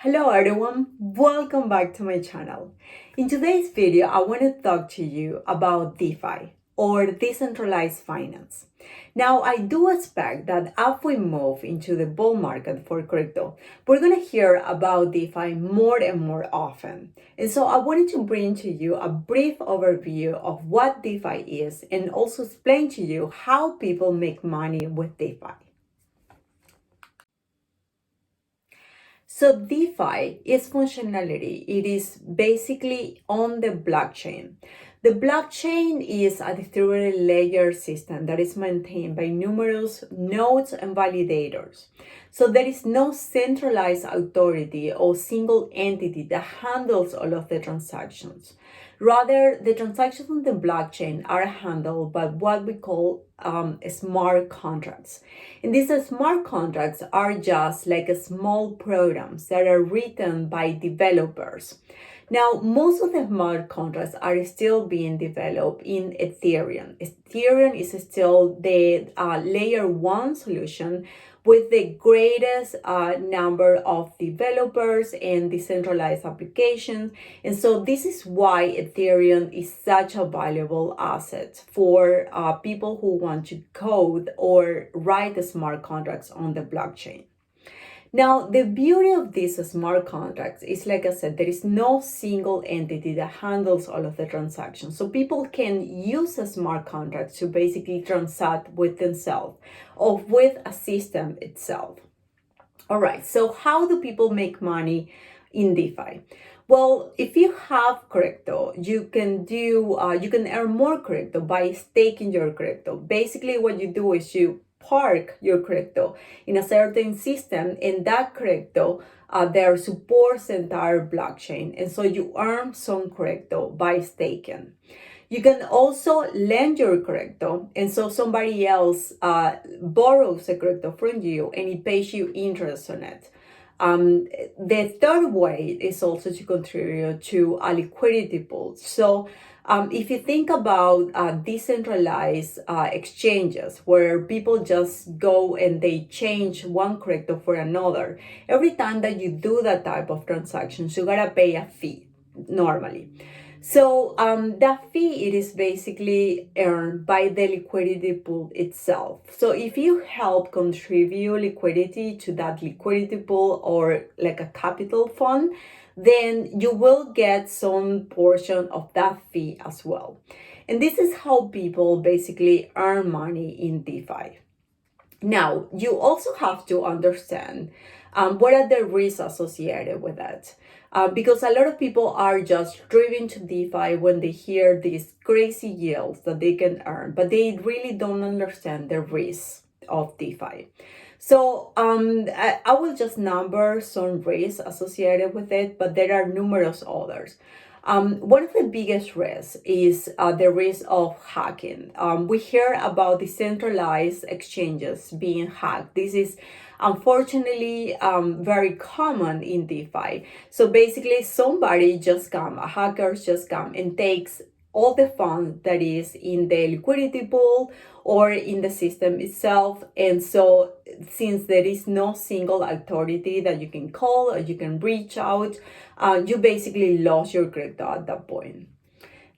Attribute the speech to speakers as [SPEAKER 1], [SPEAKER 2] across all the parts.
[SPEAKER 1] Hello everyone, welcome back to my channel. In today's video, I want to talk to you about Defi or Decentralized Finance. Now, I do expect that as we move into the bull market for crypto, we're going to hear about DeFi more and more often. And so I wanted to bring to you a brief overview of what DeFi is and also explain to you how people make money with DeFi. So DeFi is functionality. It is basically on the blockchain. The blockchain is a distributed ledger system that is maintained by numerous nodes and validators. So there is no centralized authority or single entity that handles all of the transactions. Rather, the transactions on the blockchain are handled by what we call smart contracts. And these smart contracts are just like small programs that are written by developers. Now, most of the smart contracts are still being developed in Ethereum. Ethereum is still the layer one solution with the greatest number of developers and decentralized applications. And so this is why Ethereum is such a valuable asset for people who want to code or write smart contracts on the blockchain. Now, the beauty of these smart contracts is, like I said, there is no single entity that handles all of the transactions. So people can use a smart contract to basically transact with themselves or with a system itself. All right, so how do people make money in DeFi? Well, if you have crypto, you can earn more crypto by staking your crypto. Basically, what you do is you park your crypto in a certain system, and that crypto there supports the entire blockchain, and so you earn some crypto by staking. You can also lend your crypto, and so somebody else borrows the crypto from you and it pays you interest on it. The third way is also to contribute to a liquidity pool. So if you think about decentralized exchanges where people just go and they change one crypto for another, every time that you do that type of transactions, you gotta pay a fee normally. So that fee, it is basically earned by the liquidity pool itself. So if you help contribute liquidity to that liquidity pool or like a capital fund, then you will get some portion of that fee as well. And this is how people basically earn money in DeFi. Now, you also have to understand what are the risks associated with that. Because a lot of people are just driven to DeFi when they hear these crazy yields that they can earn, but they really don't understand the risks of DeFi. So I will just number some risks associated with it, but there are numerous others. One of the biggest risks is the risk of hacking. We hear about decentralized exchanges being hacked. This is unfortunately very common in DeFi. So basically a hacker just come and takes all the funds that is in the liquidity pool or in the system itself. And so since there is no single authority that you can call or you can reach out, you basically lost your crypto at that point.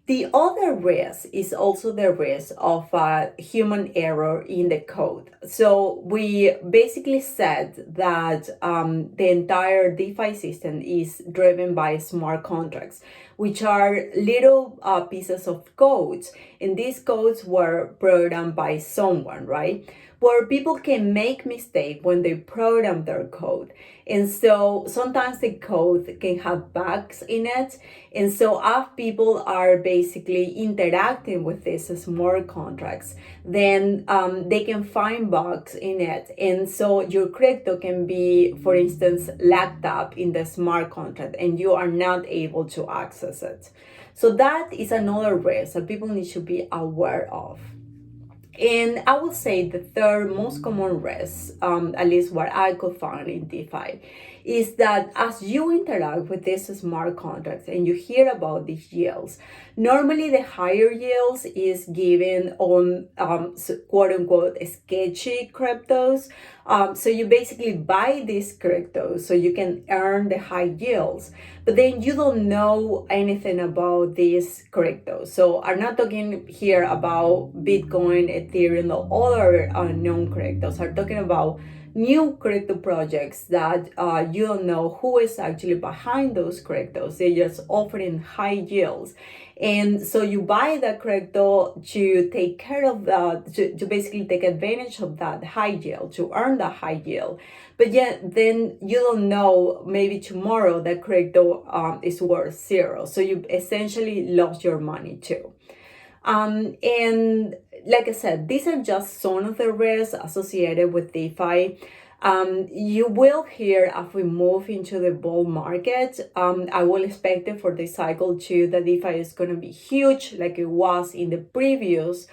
[SPEAKER 1] The other risk is also the risk of human error in the code. So we basically said that the entire DeFi system is driven by smart contracts, which are little pieces of code. And these codes were programmed by someone, right? Where people can make mistakes when they program their code. And so sometimes the code can have bugs in it. And so as people are basically interacting with these smart contracts, then they can find bugs in it. And so your crypto can be, for instance, locked up in the smart contract and you are not able to access it. So that is another risk that people need to be aware of. And I will say the third most common risk, at least what I could find in DeFi, is that as you interact with these smart contracts and you hear about these yields, normally the higher yields is given on quote unquote sketchy cryptos. So you basically buy these cryptos so you can earn the high yields, but then you don't know anything about these cryptos. So I'm not talking here about Bitcoin, Ethereum, or other known cryptos. I'm talking about new crypto projects that you don't know who is actually behind those cryptos. They're just offering high yields. And so you buy that crypto to take care of that, to basically take advantage of that high yield, to earn that high yield. But yet then you don't know, maybe tomorrow that crypto is worth zero. So you essentially lost your money too. And like I said, these are just some of the risks associated with DeFi. You will hear as we move into the bull market, I will expect it for the cycle too, that DeFi is going to be huge like it was in the previous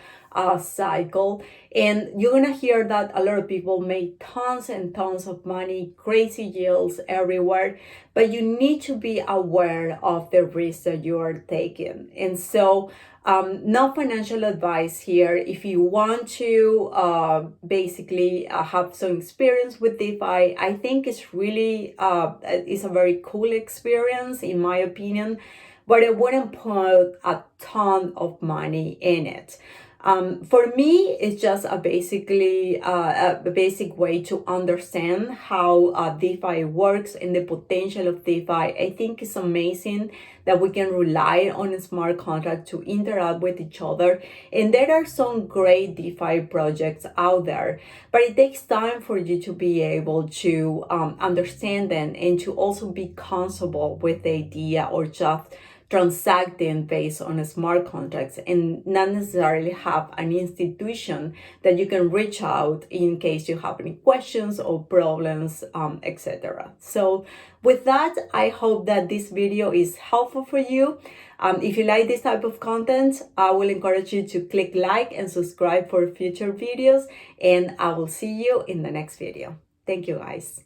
[SPEAKER 1] cycle. And you're going to hear that a lot of people make tons and tons of money, crazy yields everywhere, but you need to be aware of the risk that you are taking. And so no financial advice here. If you want to basically have some experience with DeFi, I think it's really it's a very cool experience in my opinion, but I wouldn't put a ton of money in it. For me, it's just a basic way to understand how DeFi works and the potential of DeFi. I think it's amazing that we can rely on a smart contract to interact with each other. And there are some great DeFi projects out there, but it takes time for you to be able to understand them and to also be comfortable with the idea or just transacting based on smart contracts and not necessarily have an institution that you can reach out in case you have any questions or problems, etc. So with that, I hope that this video is helpful for you. If you like this type of content, I will encourage you to click like and subscribe for future videos, and I will see you in the next video. Thank you, guys.